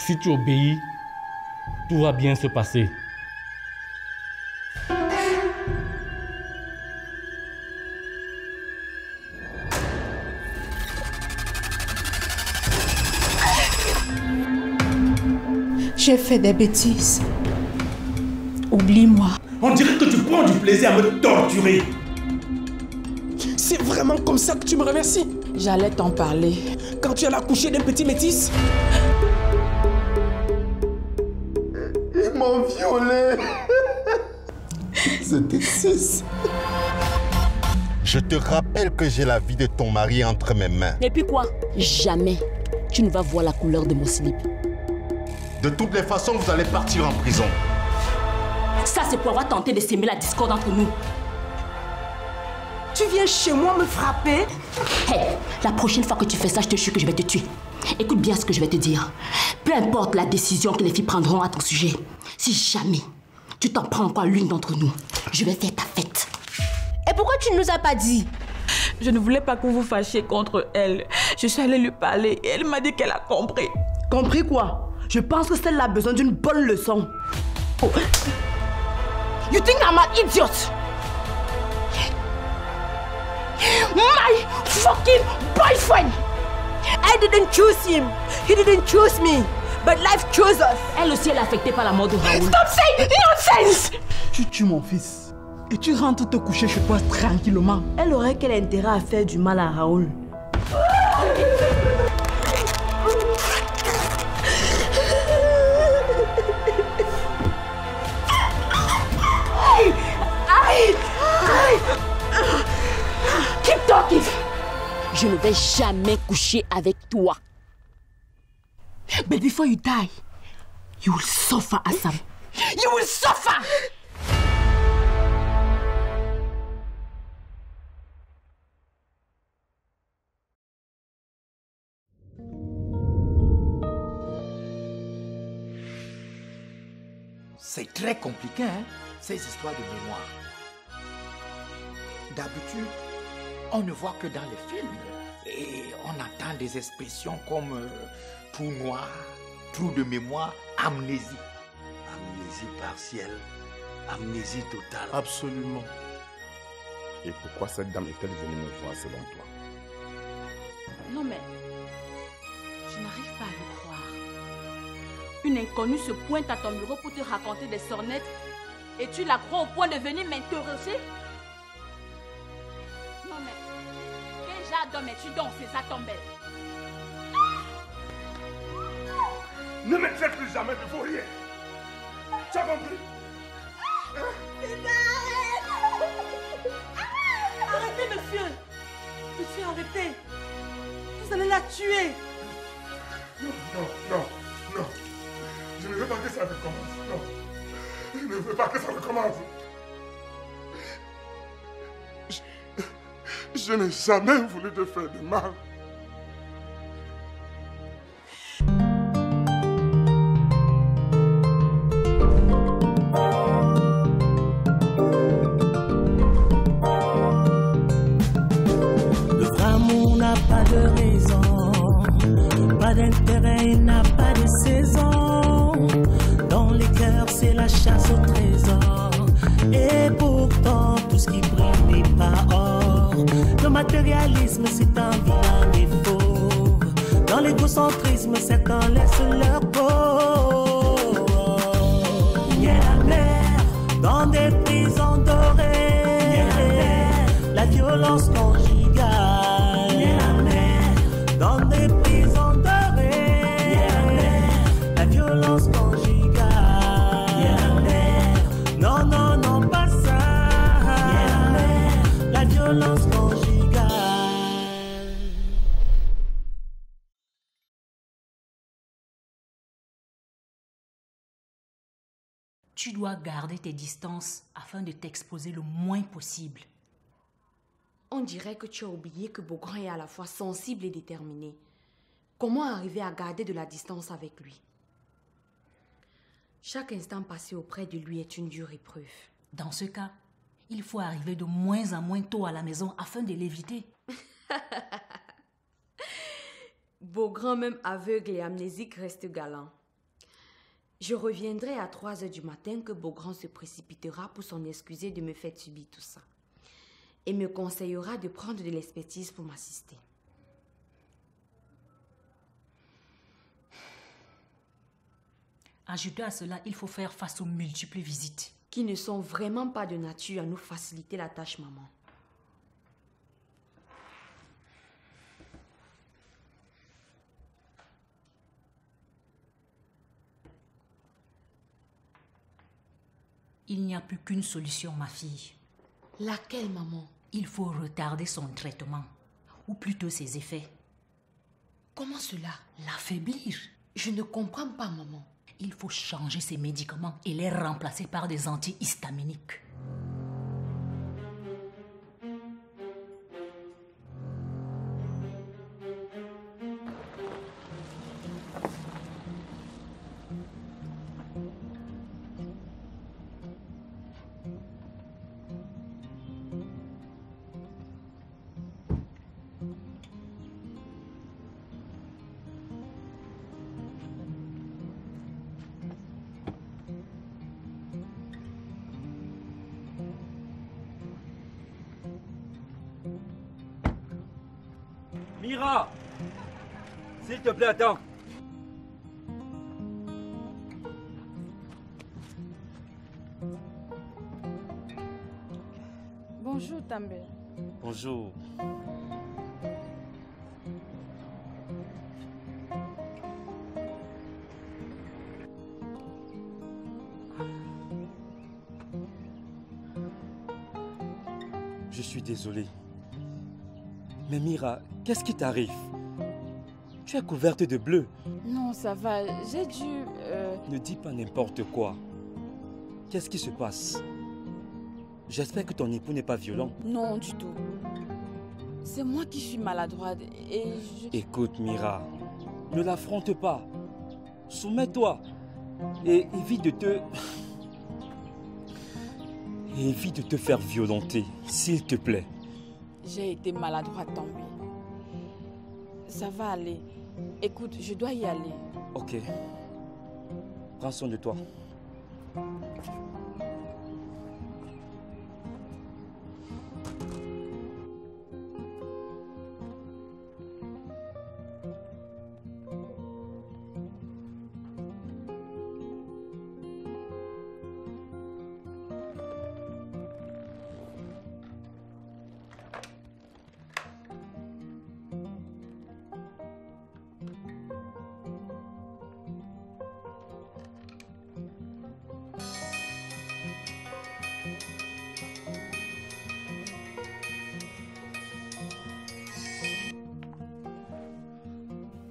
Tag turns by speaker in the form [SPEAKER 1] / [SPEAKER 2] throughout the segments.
[SPEAKER 1] Si tu obéis, tout va bien se passer.
[SPEAKER 2] J'ai fait des bêtises. Oublie-moi.
[SPEAKER 3] On dirait que tu prends du plaisir à me torturer.
[SPEAKER 4] C'est vraiment comme ça que tu me remercies?
[SPEAKER 2] J'allais t'en parler.
[SPEAKER 4] Quand tu allais accoucher d'un petit métis?
[SPEAKER 3] Ils m'ont violé.
[SPEAKER 4] C'était 6.
[SPEAKER 5] Je te rappelle que j'ai la vie de ton mari entre mes mains.
[SPEAKER 6] Et puis quoi? Jamais tu ne vas voir la couleur de mon slip.
[SPEAKER 5] De toutes les façons, vous allez partir en prison.
[SPEAKER 6] Ça, c'est pour avoir tenté de s'aimer la discorde entre nous.
[SPEAKER 2] Tu viens chez moi me frapper?
[SPEAKER 6] Hey, la prochaine fois que tu fais ça, je te jure que je vais te tuer. Écoute bien ce que je vais te dire. Peu importe la décision que les filles prendront à ton sujet, si jamais tu t'en prends encore à l'une d'entre nous, je vais faire ta fête.
[SPEAKER 7] Et pourquoi tu ne nous as pas dit?
[SPEAKER 2] Je ne voulais pas que vous fâchiez contre elle. Je suis allée lui parler et elle m'a dit qu'elle a compris.
[SPEAKER 7] Compris quoi? Je pense que celle-là a besoin d'une bonne leçon. Oh. You think I'm an idiot? My fucking boyfriend! I didn't choose him. He didn't choose me. But life chose us.
[SPEAKER 6] Elle aussi, elle est affectée par la mort de Raoul.
[SPEAKER 7] Stop saying nonsense!
[SPEAKER 2] Tu tues mon fils et tu rentres te coucher chez toi tranquillement.
[SPEAKER 7] Elle aurait quel intérêt à faire du mal à Raoul?
[SPEAKER 6] Keep talking! Je ne vais jamais coucher avec toi.
[SPEAKER 7] But before you die, you will suffer, Assam. You will suffer!
[SPEAKER 3] C'est très compliqué, hein, ces histoires de mémoire. D'habitude, on ne voit que dans les films. Et on entend des expressions comme trou noir, trou de mémoire, amnésie.
[SPEAKER 8] Amnésie partielle, amnésie totale.
[SPEAKER 4] Absolument. Et pourquoi cette dame est-elle venue me voir selon toi?
[SPEAKER 7] Non mais, je n'arrive pas à le croire. Une inconnue se pointe à ton bureau pour te raconter des sornettes et tu la crois au point de venir m'interroger? Non mais, quel genre d'homme es-tu donc, César Tombel?
[SPEAKER 3] Ne me traite plus jamais de vaurien. Tu as compris?
[SPEAKER 7] Arrêtez, monsieur! Monsieur, arrêtez! Vous allez la tuer!
[SPEAKER 3] Non. Je ne veux pas que ça recommence. Non. Je ne veux pas que ça recommence. Je n'ai jamais voulu te faire de mal.
[SPEAKER 9] Le vrai amour n'a pas de raison, pas d'intérêt, il n'a pas de saison. Dans les cœurs, c'est la chasse au trésor. Et pourtant, tout ce qui brille n'est pas or. Le matérialisme, c'est un vilain défaut. Dans l'égocentrisme, certains laissent leur peau. Il y a la mer dans des prisons dorées. La violence conjugale. Il y a la mer dans des prisons dorées. La violence conjugale. Il y a la mer. Non, pas ça. Il y a la mer. La violence conjugale.
[SPEAKER 6] Tu dois garder tes distances afin de t'exposer le moins possible.
[SPEAKER 7] On dirait que tu as oublié que Beaugrand est à la fois sensible et déterminé. Comment arriver à garder de la distance avec lui? Chaque instant passé auprès de lui est une dure épreuve.
[SPEAKER 6] Dans ce cas, il faut arriver de moins en moins tôt à la maison afin de l'éviter.
[SPEAKER 7] Beaugrand, même aveugle et amnésique, reste galant.
[SPEAKER 6] Je reviendrai à 3 heures du matin que Beaugrand se précipitera pour s'en excuser de me faire subir tout ça. Et me conseillera de prendre de l'expertise pour m'assister.
[SPEAKER 10] Ajouté à cela, il faut faire face aux multiples visites.
[SPEAKER 6] Qui ne sont vraiment pas de nature à nous faciliter la tâche, maman.
[SPEAKER 10] Il n'y a plus qu'une solution, ma fille.
[SPEAKER 6] Laquelle, maman?
[SPEAKER 10] Il faut retarder son traitement, ou plutôt ses effets.
[SPEAKER 6] Comment cela?
[SPEAKER 10] L'affaiblir.
[SPEAKER 6] Je ne comprends pas, maman.
[SPEAKER 10] Il faut changer ses médicaments et les remplacer par des antihistaminiques.
[SPEAKER 11] Mira! S'il te plaît, attends.
[SPEAKER 7] Bonjour, També.
[SPEAKER 11] Bonjour. Je suis désolé. Mais Mira, qu'est-ce qui t'arrive? Tu es couverte de bleu.
[SPEAKER 7] Non, ça va. J'ai dû...
[SPEAKER 11] Ne dis pas n'importe quoi. Qu'est-ce qui se passe? J'espère que ton époux n'est pas violent.
[SPEAKER 7] Non, du tout. C'est moi qui suis maladroite et je...
[SPEAKER 11] Écoute, Mira, ne l'affronte pas. Soumets-toi et évite de te... évite de te faire violenter, s'il te plaît.
[SPEAKER 7] J'ai été maladroite, També. Ça va aller. Écoute, je dois y aller.
[SPEAKER 11] Ok. Prends soin de toi.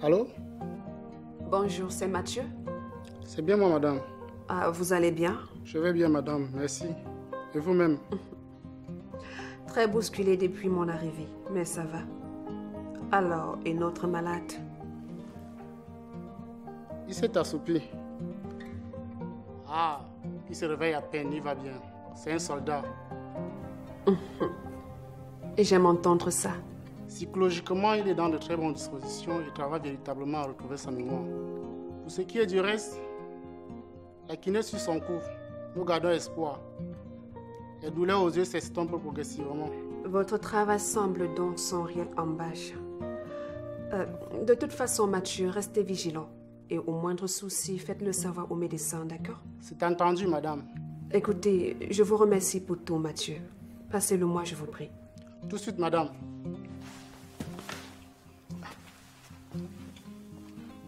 [SPEAKER 12] Allô?
[SPEAKER 13] Bonjour, c'est Mathieu.
[SPEAKER 12] C'est bien moi, madame.
[SPEAKER 13] Ah, vous allez bien?
[SPEAKER 12] Je vais bien, madame, merci. Et vous-même?
[SPEAKER 13] Très bousculé depuis mon arrivée, mais ça va. Alors, et notre malade?
[SPEAKER 12] Il s'est assoupi. Ah, il se réveille à peine, il va bien. C'est un soldat.
[SPEAKER 13] Et j'aime entendre ça.
[SPEAKER 12] Psychologiquement, il est dans de très bonnes dispositions et travaille véritablement à retrouver sa mémoire. Pour ce qui est du reste, la kiné suit son cours. Nous gardons espoir. Les douleurs aux yeux s'estompent progressivement.
[SPEAKER 13] Votre travail semble donc sans réelle embâche. De toute façon, Mathieu, restez vigilant. Et au moindre souci, faites-le savoir au médecin, d'accord?
[SPEAKER 12] C'est entendu, madame.
[SPEAKER 13] Écoutez, je vous remercie pour tout, Mathieu. Passez-le-moi, je vous prie.
[SPEAKER 12] Tout de suite, madame.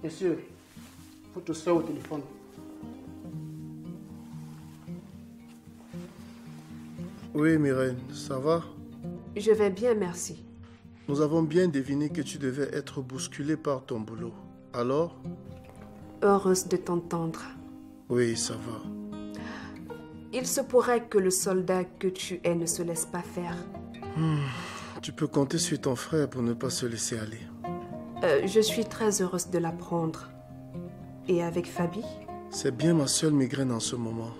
[SPEAKER 12] Monsieur, votre soeur au téléphone.
[SPEAKER 14] Oui, Myrène, ça va?
[SPEAKER 13] Je vais bien, merci.
[SPEAKER 14] Nous avons bien deviné que tu devais être bousculée par ton boulot. Alors?
[SPEAKER 13] Heureuse de t'entendre.
[SPEAKER 14] Oui, ça va.
[SPEAKER 13] Il se pourrait que le soldat que tu es ne se laisse pas faire.
[SPEAKER 14] Tu peux compter sur ton frère pour ne pas se laisser aller.
[SPEAKER 13] Je suis très heureuse de l'apprendre. Et avec Fabi?
[SPEAKER 14] C'est bien ma seule migraine en ce moment.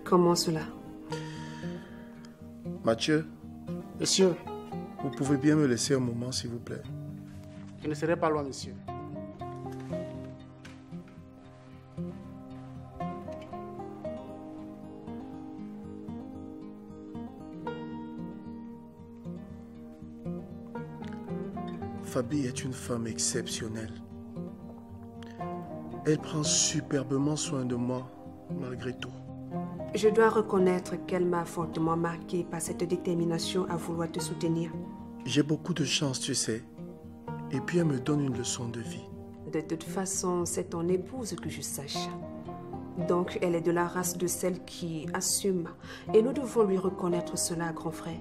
[SPEAKER 13] Comment cela?
[SPEAKER 14] Mathieu?
[SPEAKER 12] Monsieur?
[SPEAKER 14] Vous pouvez bien me laisser un moment, s'il vous plaît?
[SPEAKER 12] Je ne serai pas loin, monsieur.
[SPEAKER 14] Fabi est une femme exceptionnelle. Elle prend superbement soin de moi, malgré tout.
[SPEAKER 13] Je dois reconnaître qu'elle m'a fortement marqué par cette détermination à vouloir te soutenir.
[SPEAKER 14] J'ai beaucoup de chance, tu sais. Et puis elle me donne une leçon de vie.
[SPEAKER 13] De toute façon, c'est ton épouse que je sache. Donc, elle est de la race de celle qui assume. Et nous devons lui reconnaître cela, grand frère.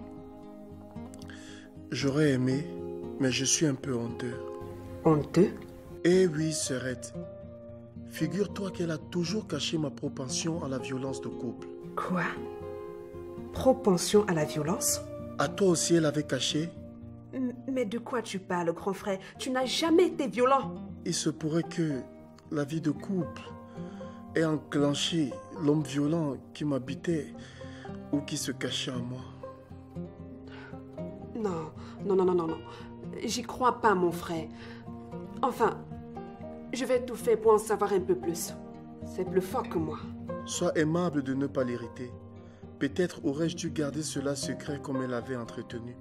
[SPEAKER 14] J'aurais aimé, mais je suis un peu honteux.
[SPEAKER 13] Honteux?
[SPEAKER 14] Eh oui, sœurette. Figure-toi qu'elle a toujours caché ma propension à la violence de couple.
[SPEAKER 13] Quoi? Propension à la violence?
[SPEAKER 14] À toi aussi, elle avait caché?
[SPEAKER 13] Mais de quoi tu parles, grand frère? Tu n'as jamais été violent.
[SPEAKER 14] Il se pourrait que la vie de couple ait enclenché l'homme violent qui m'habitait ou qui se cachait en moi.
[SPEAKER 13] Non. J'y crois pas, mon frère. Enfin, je vais tout faire pour en savoir un peu plus. C'est plus fort que moi.
[SPEAKER 14] Sois aimable de ne pas l'irriter. Peut-être aurais-je dû garder cela secret comme elle l'avait entretenu.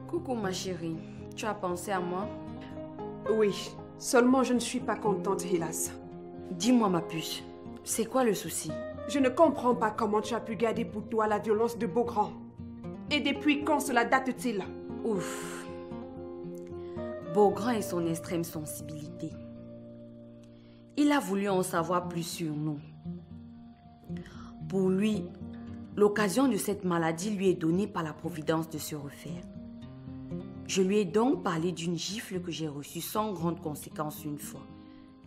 [SPEAKER 15] Coucou ma chérie, tu as pensé à moi?
[SPEAKER 13] Oui, seulement je ne suis pas contente, hélas.
[SPEAKER 15] Dis-moi ma puce, c'est quoi le souci?
[SPEAKER 13] Je ne comprends pas comment tu as pu garder pour toi la violence de Beaugrand. Et depuis quand cela date-t-il?
[SPEAKER 15] Ouf. Beaugrand et son extrême sensibilité. Il a voulu en savoir plus sur nous. Pour lui, l'occasion de cette maladie lui est donnée par la providence de se refaire. Je lui ai donc parlé d'une gifle que j'ai reçue sans grande conséquence une fois.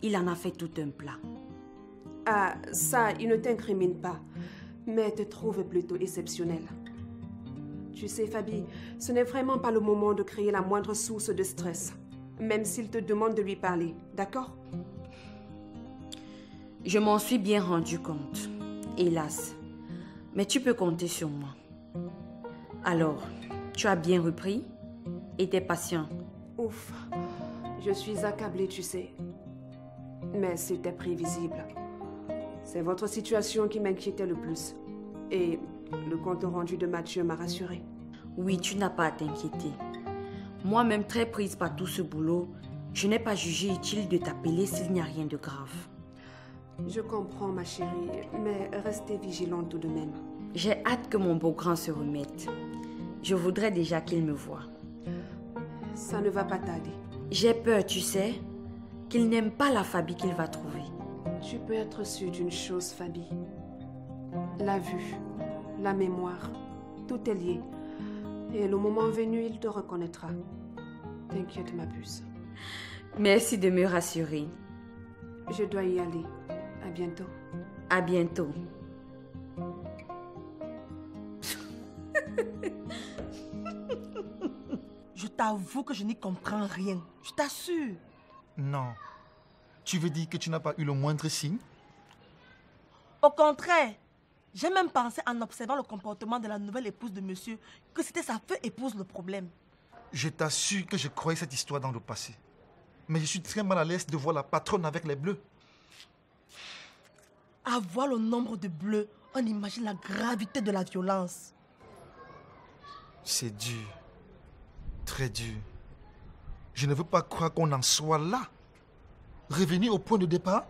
[SPEAKER 15] Il en a fait tout un plat.
[SPEAKER 13] Ah, ça, il ne t'incrimine pas, mais te trouve plutôt exceptionnel. Tu sais, Fabi, ce n'est vraiment pas le moment de créer la moindre source de stress, même s'il te demande de lui parler, d'accord?
[SPEAKER 15] Je m'en suis bien rendu compte, hélas. Mais tu peux compter sur moi. Alors, tu as bien repris et t'es patient?
[SPEAKER 13] Ouf, je suis accablée, tu sais. Mais c'était prévisible. C'est votre situation qui m'inquiétait le plus. Et le compte rendu de Mathieu m'a rassurée.
[SPEAKER 15] Oui, tu n'as pas à t'inquiéter. Moi-même très prise par tout ce boulot, je n'ai pas jugé utile de t'appeler s'il n'y a rien de grave.
[SPEAKER 13] Je comprends, ma chérie, mais restez vigilante tout de même.
[SPEAKER 15] J'ai hâte que mon beau-grand se remette. Je voudrais déjà qu'il me voie.
[SPEAKER 13] Ça ne va pas tarder.
[SPEAKER 15] J'ai peur, tu sais, qu'il n'aime pas la Fabi qu'il va trouver.
[SPEAKER 13] Tu peux être sûre d'une chose, Fabi. La vue, la mémoire, tout est lié. Et le moment venu, il te reconnaîtra. T'inquiète, ma puce.
[SPEAKER 15] Merci de me rassurer.
[SPEAKER 13] Je dois y aller. À bientôt.
[SPEAKER 15] À bientôt.
[SPEAKER 16] Je t'avoue que je n'y comprends rien. Je t'assure.
[SPEAKER 17] Non. Tu veux dire que tu n'as pas eu le moindre signe?
[SPEAKER 16] Au contraire, j'ai même pensé en observant le comportement de la nouvelle épouse de monsieur que c'était sa feu épouse le problème.
[SPEAKER 17] Je t'assure que je croyais cette histoire dans le passé. Mais je suis très mal à l'aise de voir la patronne avec les bleus.
[SPEAKER 16] À voir le nombre de bleus, on imagine la gravité de la violence.
[SPEAKER 17] C'est dur. Très dur. Je ne veux pas croire qu'on en soit là. Revenir au point de départ?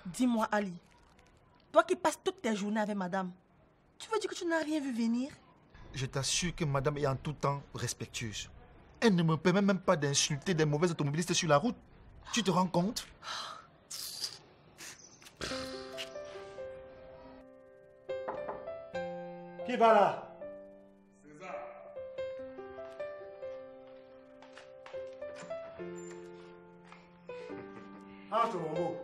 [SPEAKER 16] Dis-moi, Ali, toi qui passes toutes tes journées avec madame, tu veux dire que tu n'as rien vu venir?
[SPEAKER 17] Je t'assure que madame est en tout temps respectueuse. Elle ne me permet même pas d'insulter des mauvais automobilistes sur la route. Tu te rends compte?
[SPEAKER 18] Qui va là?
[SPEAKER 19] César.
[SPEAKER 18] Entre, mon beau.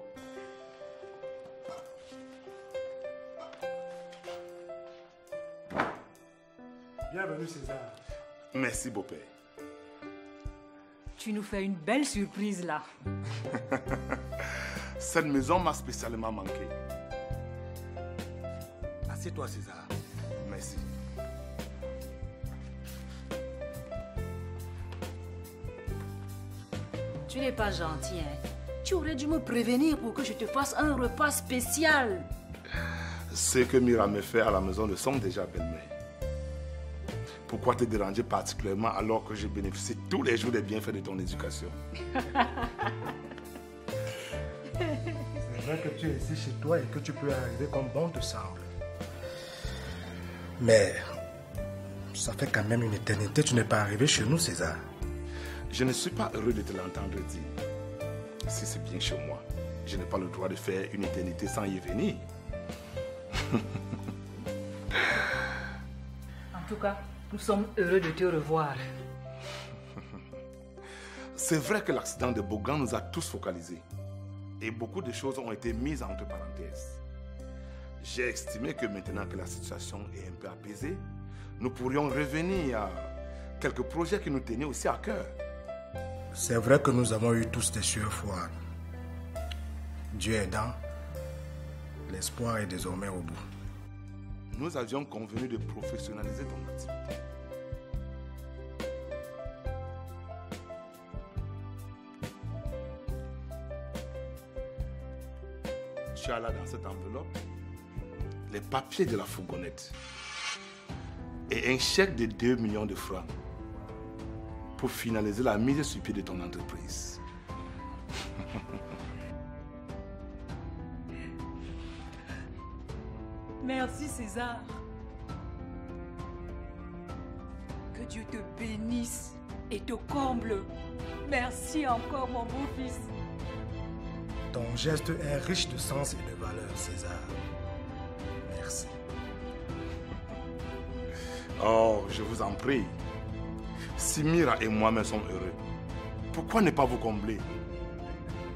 [SPEAKER 18] Bienvenue, César.
[SPEAKER 19] Merci, beau-père.
[SPEAKER 10] Tu nous fais une belle surprise là.
[SPEAKER 19] Cette maison m'a spécialement manqué.
[SPEAKER 8] Assieds-toi, César.
[SPEAKER 19] Merci.
[SPEAKER 10] tu n'es pas gentil, hein. Tu aurais dû me prévenir pour que je te fasse un repas spécial.
[SPEAKER 19] Ce que Mira me fait à la maison le sont déjà, belle-mère. Pourquoi te déranger particulièrement alors que je bénéficie tous les jours des bienfaits de ton éducation?
[SPEAKER 18] C'est vrai que tu es ici chez toi et que tu peux arriver comme bon te semble. Mais ça fait quand même une éternité que tu n'es pas arrivé chez nous, César.
[SPEAKER 19] Je ne suis pas heureux de te l'entendre dire. Si c'est bien chez moi, je n'ai pas le droit de faire une éternité sans y venir.
[SPEAKER 10] En tout cas, nous sommes heureux de te revoir.
[SPEAKER 19] C'est vrai que l'accident de Bogan nous a tous focalisés. Et beaucoup de choses ont été mises entre parenthèses. J'ai estimé que maintenant que la situation est un peu apaisée, nous pourrions revenir à quelques projets qui nous tenaient aussi à cœur.
[SPEAKER 18] C'est vrai que nous avons eu tous des sueurs froides. Dieu aidant, l'espoir est désormais au bout.
[SPEAKER 19] Nous avions convenu de professionnaliser ton activité. Tu as là dans cette enveloppe les papiers de la fourgonnette et un chèque de 2 millions de francs pour finaliser la mise sur pied de ton entreprise.
[SPEAKER 10] Merci César. Que Dieu te bénisse et te comble. Merci encore mon beau-fils.
[SPEAKER 18] Ton geste est riche de sens et de valeur, César. Merci.
[SPEAKER 19] Oh, je vous en prie. Si Mira et moi-même sommes heureux, pourquoi ne pas vous combler?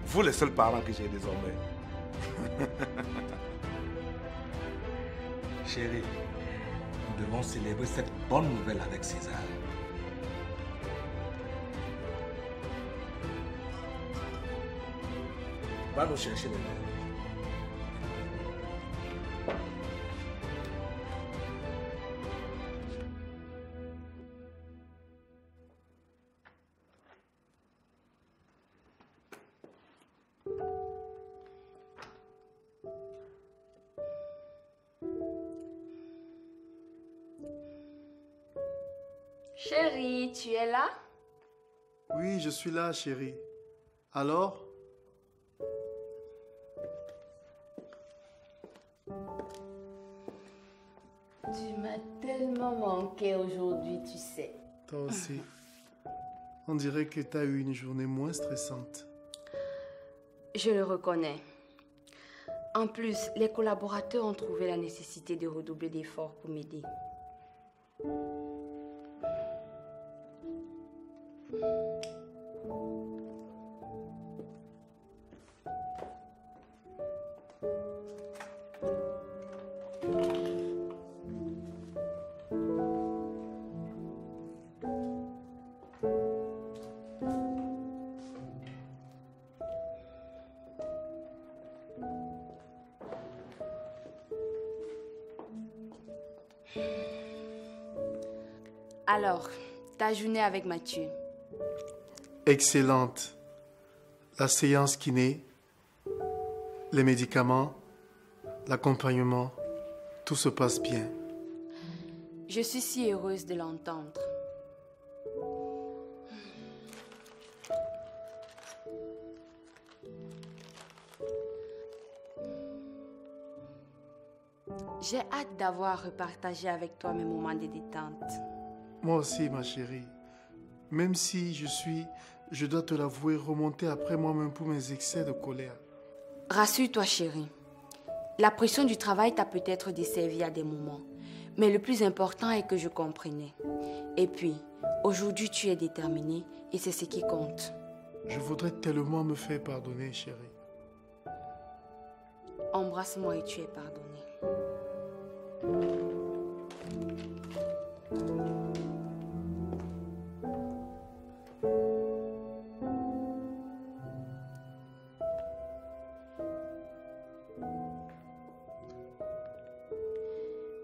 [SPEAKER 19] Vous les seuls parents que j'ai désormais.
[SPEAKER 18] Chérie, nous devons célébrer cette bonne nouvelle avec César. Va nous chercher les verres.
[SPEAKER 15] Chérie, tu es là?
[SPEAKER 14] Oui, je suis là, chérie. Alors?
[SPEAKER 15] Tu m'as tellement manqué aujourd'hui, tu sais.
[SPEAKER 14] Toi aussi. On dirait que tu as eu une journée moins stressante.
[SPEAKER 15] Je le reconnais. En plus, les collaborateurs ont trouvé la nécessité de redoubler d'efforts pour m'aider. Alors, ta journée avec Mathieu?
[SPEAKER 14] Excellente. La séance kiné, les médicaments, l'accompagnement, tout se passe bien.
[SPEAKER 15] Je suis si heureuse de l'entendre. J'ai hâte d'avoir repartagé avec toi mes moments de détente.
[SPEAKER 14] Moi aussi, ma chérie. Même si je dois te l'avouer, remonter après moi-même pour mes excès de colère.
[SPEAKER 15] Rassure-toi, chérie. La pression du travail t'a peut-être desservi à des moments. Mais le plus important est que je comprenais. Et puis, aujourd'hui, tu es déterminée et c'est ce qui compte.
[SPEAKER 14] Je voudrais tellement me faire pardonner, chérie.
[SPEAKER 15] Embrasse-moi et tu es pardonnée.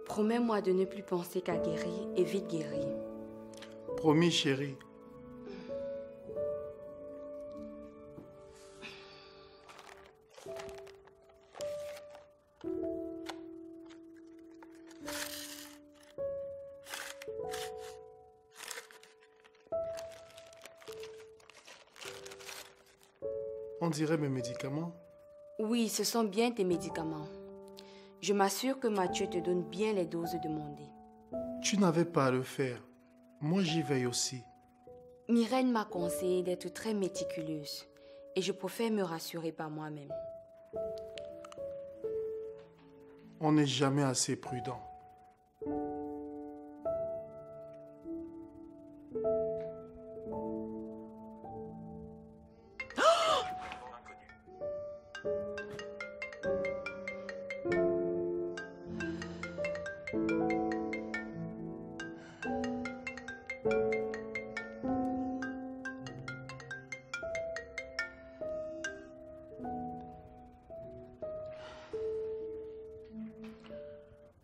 [SPEAKER 15] Promets-moi de ne plus penser qu'à guérir et vite guérir.
[SPEAKER 14] Promis, chérie. On dirait mes médicaments.
[SPEAKER 15] Oui, ce sont bien tes médicaments. Je m'assure que Mathieu te donne bien les doses demandées.
[SPEAKER 14] Tu n'avais pas à le faire. Moi, j'y veille aussi.
[SPEAKER 15] Myrène m'a conseillé d'être très méticuleuse et je préfère me rassurer par moi-même.
[SPEAKER 14] On n'est jamais assez prudent.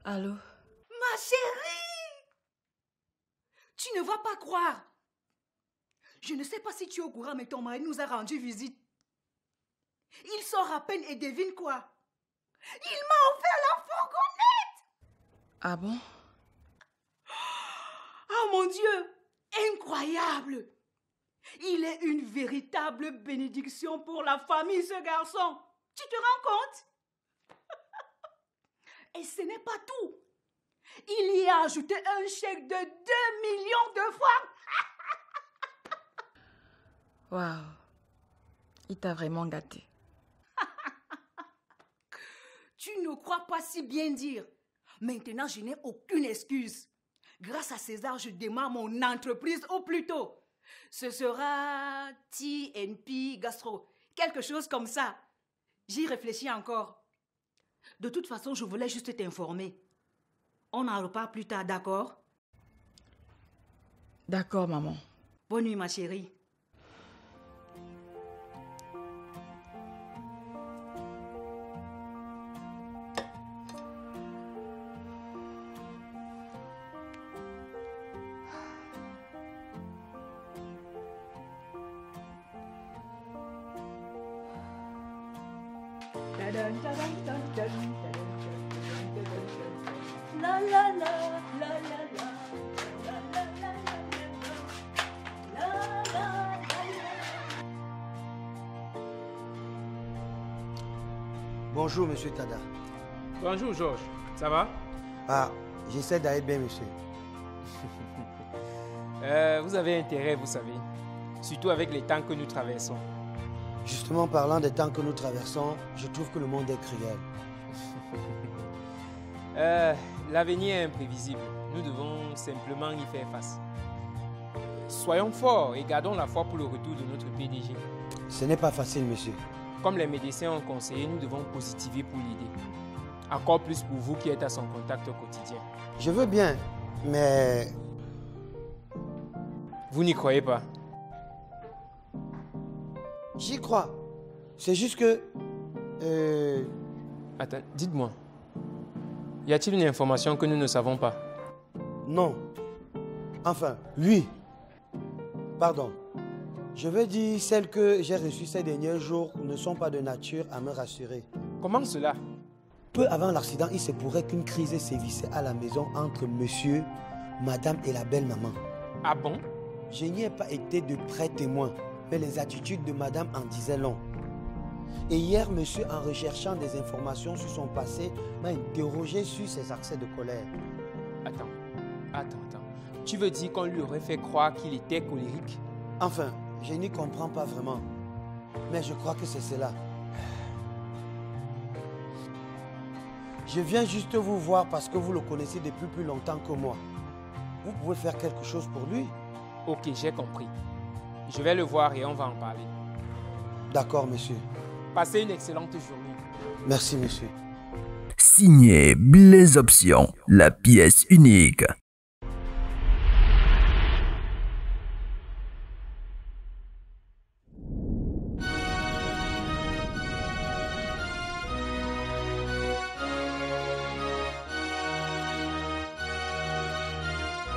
[SPEAKER 10] Allô?
[SPEAKER 16] Ma chérie! Tu ne vas pas croire. Je ne sais pas si tu es au courant, mais ton mari nous a rendu visite. Il sort à peine et devine quoi? Il m'a offert la fourgonnette!
[SPEAKER 10] Ah bon?
[SPEAKER 16] Oh mon Dieu! Incroyable! Il est une véritable bénédiction pour la famille, ce garçon. Tu te rends compte? Et ce n'est pas tout. Il y a ajouté un chèque de 2 millions de francs.
[SPEAKER 10] Waouh. Il t'a vraiment gâté.
[SPEAKER 16] Tu ne crois pas si bien dire. Maintenant, je n'ai aucune excuse. Grâce à César, je démarre mon entreprise au plus tôt. Ce sera TNP Gastro. Quelque chose comme ça. J'y réfléchis encore. De toute façon, je voulais juste t'informer. On en reparle plus tard, d'accord?
[SPEAKER 10] D'accord, maman.
[SPEAKER 16] Bonne nuit, ma chérie. La la la, la la la, la la la la, la la la.
[SPEAKER 20] Bonjour, monsieur Tada.
[SPEAKER 21] Bonjour, Georges. Ça va?
[SPEAKER 20] Ah, j'essaie d'aller bien, monsieur.
[SPEAKER 21] Vous avez intérêt, vous savez. Surtout avec les temps que nous traversons.
[SPEAKER 20] Justement, parlant des temps que nous traversons, je trouve que le monde est cruel.
[SPEAKER 21] L'avenir est imprévisible. Nous devons simplement y faire face. Soyons forts et gardons la foi pour le retour de notre PDG.
[SPEAKER 20] Ce n'est pas facile, monsieur.
[SPEAKER 21] Comme les médecins ont conseillé, nous devons positiver pour l'aider. Encore plus pour vous qui êtes à son contact au quotidien.
[SPEAKER 20] Je veux bien, mais...
[SPEAKER 21] Vous n'y croyez pas?
[SPEAKER 20] J'y crois. C'est juste que...
[SPEAKER 21] Attends, dites-moi. Y a-t-il une information que nous ne savons pas?
[SPEAKER 20] Non. Enfin, oui. Pardon. Je veux dire, celles que j'ai reçues ces derniers jours ne sont pas de nature à me rassurer.
[SPEAKER 21] Comment cela?
[SPEAKER 20] Peu avant l'accident, il se pourrait qu'une crise sévissait à la maison entre monsieur, madame et la belle-maman.
[SPEAKER 21] Ah bon?
[SPEAKER 20] Je n'y ai pas été de près témoin, mais les attitudes de madame en disaient long. Et hier, monsieur, en recherchant des informations sur son passé, m'a interrogé sur ses accès de colère.
[SPEAKER 21] Attends. Tu veux dire qu'on lui aurait fait croire qu'il était colérique?
[SPEAKER 20] Enfin, je n'y comprends pas vraiment. Mais je crois que c'est cela. Je viens juste vous voir parce que vous le connaissez depuis plus longtemps que moi. Vous pouvez faire quelque chose pour lui?
[SPEAKER 21] Ok, j'ai compris. Je vais le voir et on va en parler.
[SPEAKER 20] D'accord, monsieur.
[SPEAKER 21] Passez une excellente journée.
[SPEAKER 20] Merci, monsieur.
[SPEAKER 22] Signé Blaise Option, la pièce unique.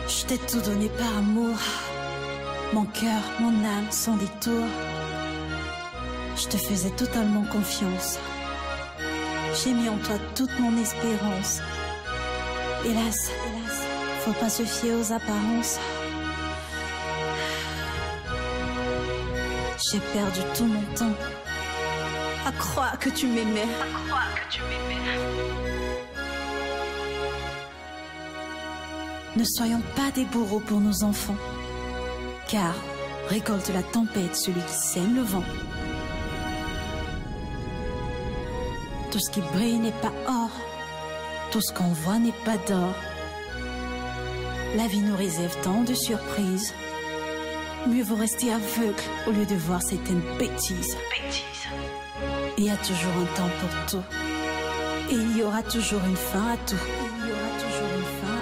[SPEAKER 23] Je t'ai tout donné par amour. Mon cœur, mon âme, sans détour. Je te faisais totalement confiance. J'ai mis en toi toute mon espérance. Hélas, faut pas se fier aux apparences. J'ai perdu tout mon temps À croire que tu m'aimais. Ne soyons pas des bourreaux pour nos enfants, car récolte la tempête celui qui sème le vent. Tout ce qui brille n'est pas or, tout ce qu'on voit n'est pas d'or. La vie nous réserve tant de surprises. Mieux vaut rester aveugle au lieu de voir certaines bêtises. Il y a toujours un temps pour tout. Et il y aura toujours une fin à tout. Il y aura toujours une fin